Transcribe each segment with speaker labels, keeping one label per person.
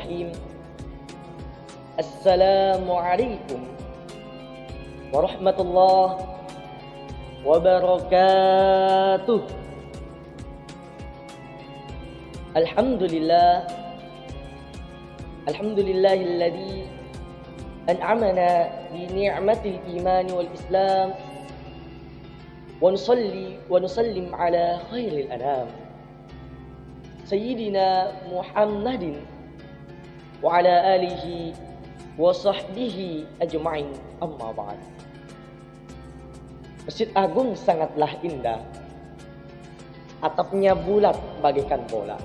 Speaker 1: Bismillahirrahmanirrahim. Assalamualaikum warahmatullahi wabarakatuh. Alhamdulillahilladzi an'amana bi ni'matil iman wal islam wa nusalli wa nusallim ala khairil anam Sayyidina Muhammadin wa ala alihi wa sahbihi ajma'in, amma ba'd. Masjid Agung sangatlah indah, atapnya bulat bagaikan bola.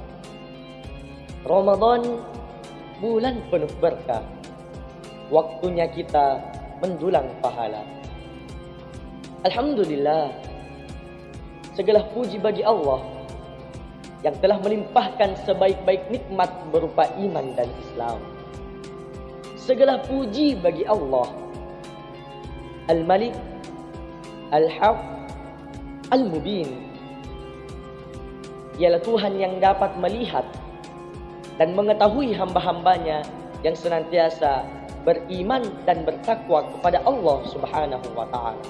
Speaker 1: Ramadan bulan penuh berkah, waktunya kita mendulang pahala. Alhamdulillah, segala puji bagi Allah yang telah melimpahkan sebaik-baik nikmat berupa iman dan Islam. Segala puji bagi Allah, Al-Malik, Al-Haq, Al-Mubin. Dialah Tuhan yang dapat melihat dan mengetahui hamba-hambanya yang senantiasa beriman dan bertakwa kepada Allah Subhanahu wa ta'ala.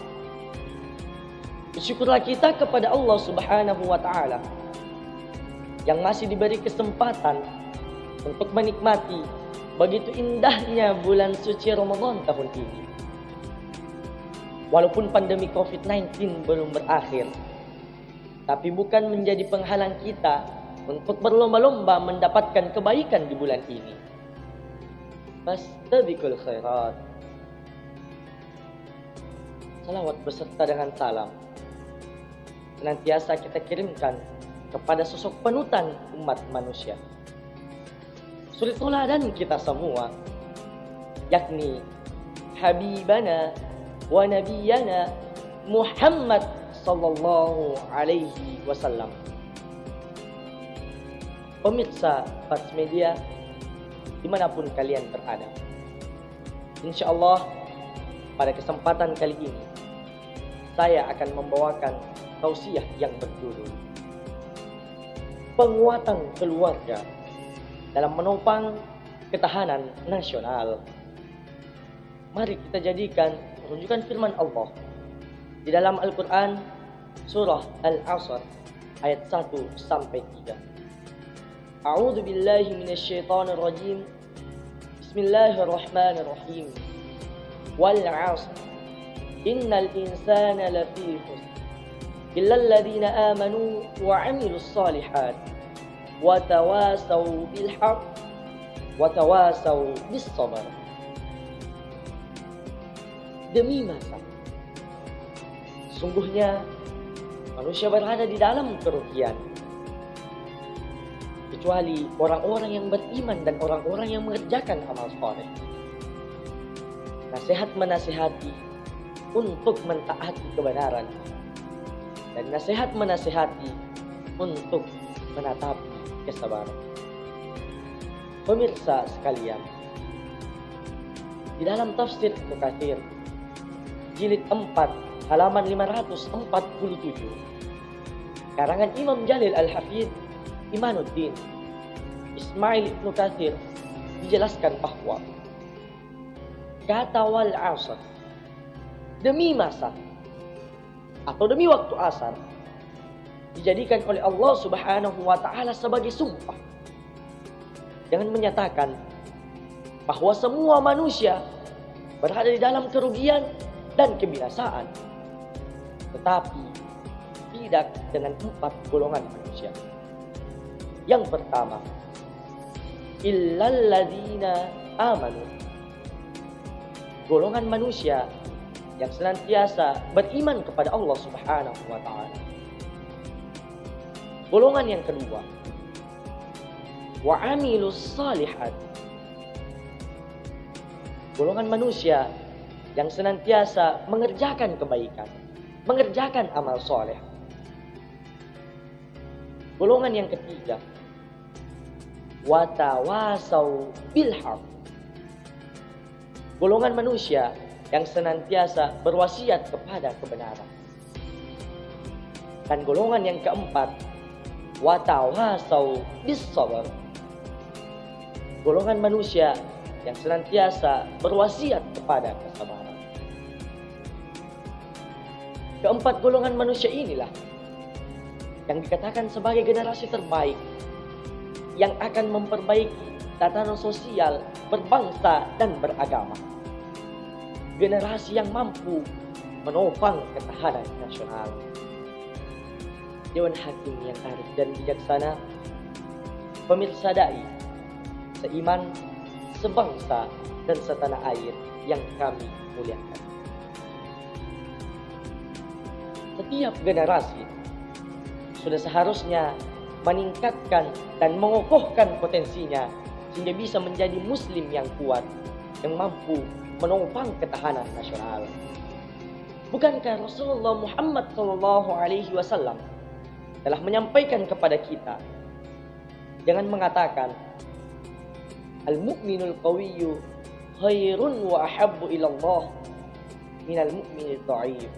Speaker 1: Bersyukurlah kita kepada Allah Subhanahu wa ta'ala yang masih diberi kesempatan untuk menikmati begitu indahnya bulan suci Ramadan tahun ini. Walaupun pandemi COVID-19 belum berakhir, tapi bukan menjadi penghalang kita untuk berlomba-lomba mendapatkan kebaikan di bulan ini. Fastabiqul khairat. Salawat beserta dengan salam senantiasa kita kirimkan kepada sosok panutan umat manusia, suri teladan kita semua, yakni Habibana wa Nabiyana Muhammad sallallahu alaihi wasallam. Pemirsa Fats Media dimanapun kalian berada, insyaallah pada kesempatan kali ini saya akan membawakan tausiah yang berjudul Penguatan Keluarga dalam menopang ketahanan nasional. Mari kita jadikan rujukan firman Allah di dalam Al-Quran surah Al-Asr ayat 1 sampai 3. A'udzu billahi minasyaitonir rajim. Bismillahirrahmanirrahim. Wal 'asr. Innal insana lafi khusr. Illa alladhina amanu wa 'amilus shalihat wa tawasaw bil haqq wa tawasaw bis sabr. Demi masa, sungguhnya manusia berada di dalam kerugian, kecuali orang-orang yang beriman dan orang-orang yang mengerjakan amal saleh. Nasihat menasihati untuk mentaati kebenaran, dan nasihat menasihati untuk menatapi kesabaran. Pemirsa sekalian, di dalam tafsir Ibnu Katsir jilid 4 halaman 547 karangan Imam Jalil Al-Hafidz Imanuddin Ismail Ibnu Katsir dijelaskan bahwa kata wal 'asr, demi masa atau demi waktu asar, dijadikan oleh Allah Subhanahu wa ta'ala sebagai sumpah dengan menyatakan bahwa semua manusia berada di dalam kerugian dan kebinasaan, tetapi tidak dengan 4 golongan manusia. Yang pertama, illal ladzina amanu, golongan manusia yang senantiasa beriman kepada Allah Subhanahu wa ta'ala. Golongan yang kedua, wa 'amilus shalihat, golongan manusia yang senantiasa mengerjakan kebaikan, mengerjakan amal soleh. Golongan yang ketiga, wa tawasaw bil haqq, golongan manusia yang senantiasa berwasiat kepada kebenaran. Dan golongan yang keempat, wa tawasaw bis sabr, golongan manusia yang senantiasa berwasiat kepada kesabaran. Keempat golongan manusia inilah yang dikatakan sebagai generasi terbaik yang akan memperbaiki tatanan sosial, berbangsa, dan beragama. Generasi yang mampu menopang ketahanan nasional. Dewan Hakim yang arif dan bijaksana, pemirsa dai, seiman, sebangsa, dan setanah air yang kami muliakan. Setiap generasi sudah seharusnya meningkatkan dan mengokohkan potensinya sehingga bisa menjadi muslim yang kuat, yang mampu menopang ketahanan nasional. Bukankah Rasulullah Muhammad SAW telah menyampaikan kepada kita dengan mengatakan, al-mu'minul qawiyyu khairun wa ahabbu ilallah minal mu'minil dha'if.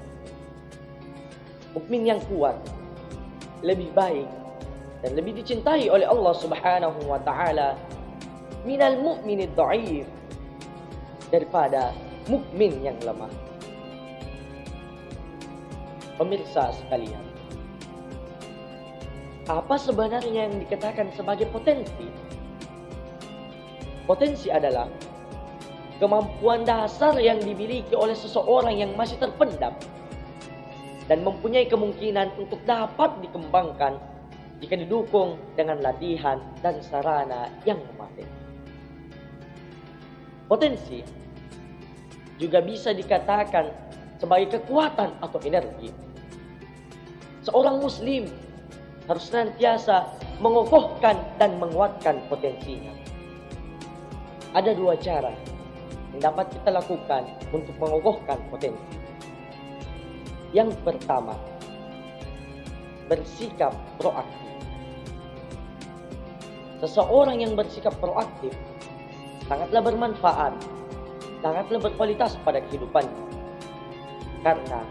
Speaker 1: Mukmin yang kuat lebih baik dan lebih dicintai oleh Allah Subhanahu wa taala minal mu'minid dha'if, daripada mukmin yang lemah. Pemirsa sekalian, apa sebenarnya yang dikatakan sebagai potensi? Potensi adalah kemampuan dasar yang dimiliki oleh seseorang yang masih terpendam dan mempunyai kemungkinan untuk dapat dikembangkan jika didukung dengan latihan dan sarana yang memadai. Potensi juga bisa dikatakan sebagai kekuatan atau energi. Seorang muslim harus senantiasa mengokohkan dan menguatkan potensinya. Ada dua cara yang dapat kita lakukan untuk mengokohkan potensi. Yang pertama, bersikap proaktif. Seseorang yang bersikap proaktif sangatlah bermanfaat, sangatlah berkualitas pada kehidupannya. Karena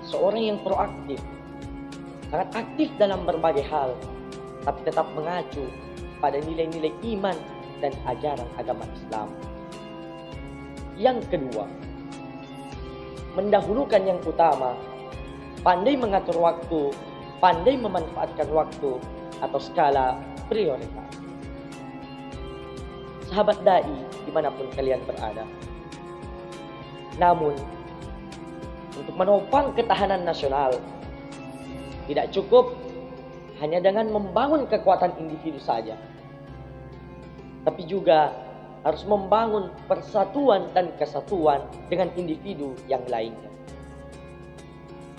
Speaker 1: seorang yang proaktif sangat aktif dalam berbagai hal, tapi tetap mengacu pada nilai-nilai iman dan ajaran agama Islam. Yang kedua, mendahulukan yang utama, pandai mengatur waktu, pandai memanfaatkan waktu atau skala prioritas. Sahabat dai dimanapun kalian berada, namun untuk menopang ketahanan nasional tidak cukup hanya dengan membangun kekuatan individu saja, tapi juga harus membangun persatuan dan kesatuan dengan individu yang lainnya.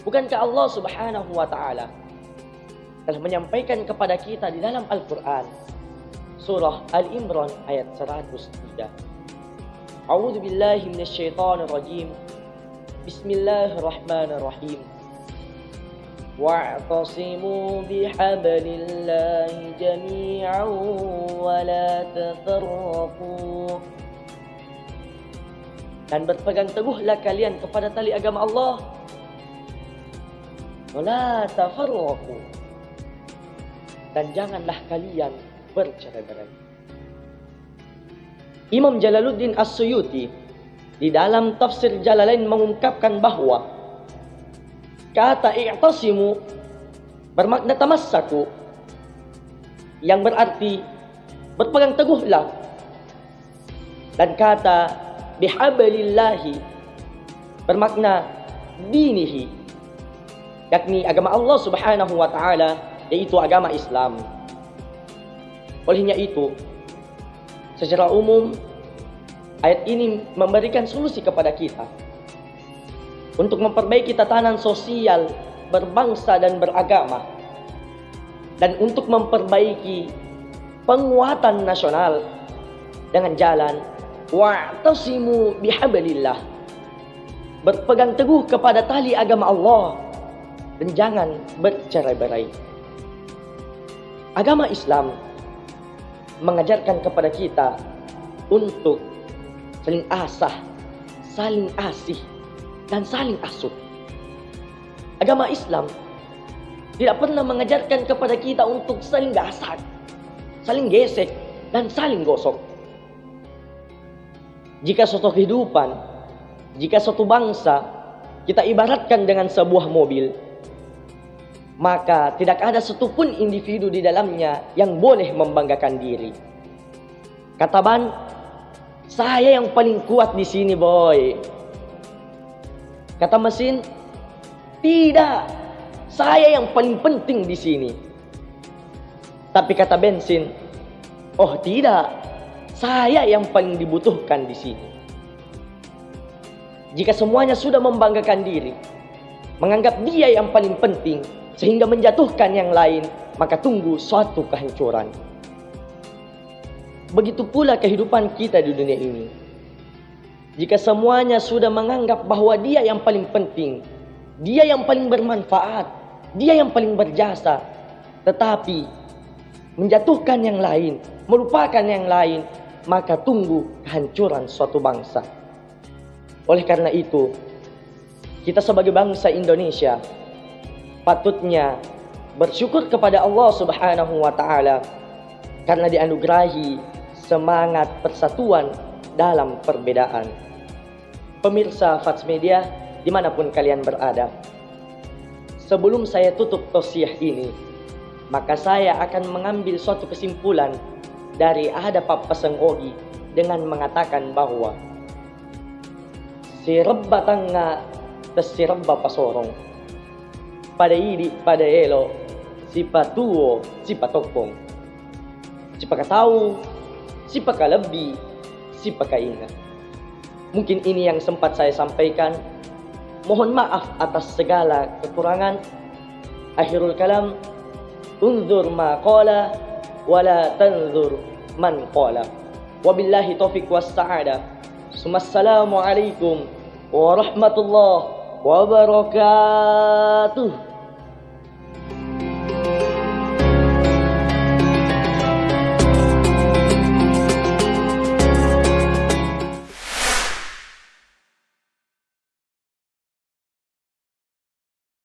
Speaker 1: Bukankah Allah Subhanahu wa taala telah menyampaikan kepada kita di dalam Al-Qur'an surah Al-Imran ayat 103. A'udzu billahi minasyaitonir rajim. Bismillahirrahmanirrahim. Wa'tasimu bihablillahi jami'an wa la tafarraqu. Dan berpegang teguhlah kalian kepada tali agama Allah. Wa la tafarraqu. Dan janganlah kalian bercerai-berai. Imam Jalaluddin As-Suyuti di dalam tafsir Jalalain mengungkapkan bahwa kata i'tasimu bermakna tamassaku, yang berarti berpegang teguhlah, dan kata bihablillahi bermakna dinihi, yakni agama Allah Subhanahu wa taala, yaitu agama Islam. Olehnya itu, secara umum ayat ini memberikan solusi kepada kita untuk memperbaiki tatanan sosial, berbangsa dan beragama, dan untuk memperbaiki penguatan nasional dengan jalan wa'tasimu bihablillah, berpegang teguh kepada tali agama Allah dan jangan bercerai-berai. Agama Islam mengajarkan kepada kita untuk saling asah, saling asih, dan saling asuh. Agama Islam tidak pernah mengajarkan kepada kita untuk saling gasak, saling gesek, dan saling gosok. Jika suatu kehidupan, jika suatu bangsa kita ibaratkan dengan sebuah mobil, maka tidak ada satupun individu di dalamnya yang boleh membanggakan diri. Kata ban, saya yang paling kuat di sini, boy. Kata mesin, tidak, saya yang paling penting di sini. Tapi kata bensin, oh tidak, saya yang paling dibutuhkan di sini. Jika semuanya sudah membanggakan diri, menganggap dia yang paling penting, sehingga menjatuhkan yang lain, maka tunggu suatu kehancuran. Begitu pula kehidupan kita di dunia ini. Jika semuanya sudah menganggap bahwa dia yang paling penting, dia yang paling bermanfaat, dia yang paling berjasa, tetapi menjatuhkan yang lain, melupakan yang lain, maka tunggu kehancuran suatu bangsa. Oleh karena itu, kita sebagai bangsa Indonesia patutnya bersyukur kepada Allah Subhanahu wa Ta'ala karena dianugerahi semangat persatuan dalam perbedaan. Pemirsa Fats Media, dimanapun kalian berada, sebelum saya tutup tausiah ini, maka saya akan mengambil suatu kesimpulan dari Hadap Pasang Ogi dengan mengatakan bahwa si rebba tanga tas si rebba pasorong, pada idi pada elo, si patuo si patokpong, si pakataw, si pakalabi, si pakaingat. Mungkin ini yang sempat saya sampaikan. Mohon maaf atas segala kekurangan. Akhirul kalam, unzur ma qala wala tanzur man qala. Wabillahi taufiq was sa'adah. Assalamualaikum warahmatullahi wabarakatuh.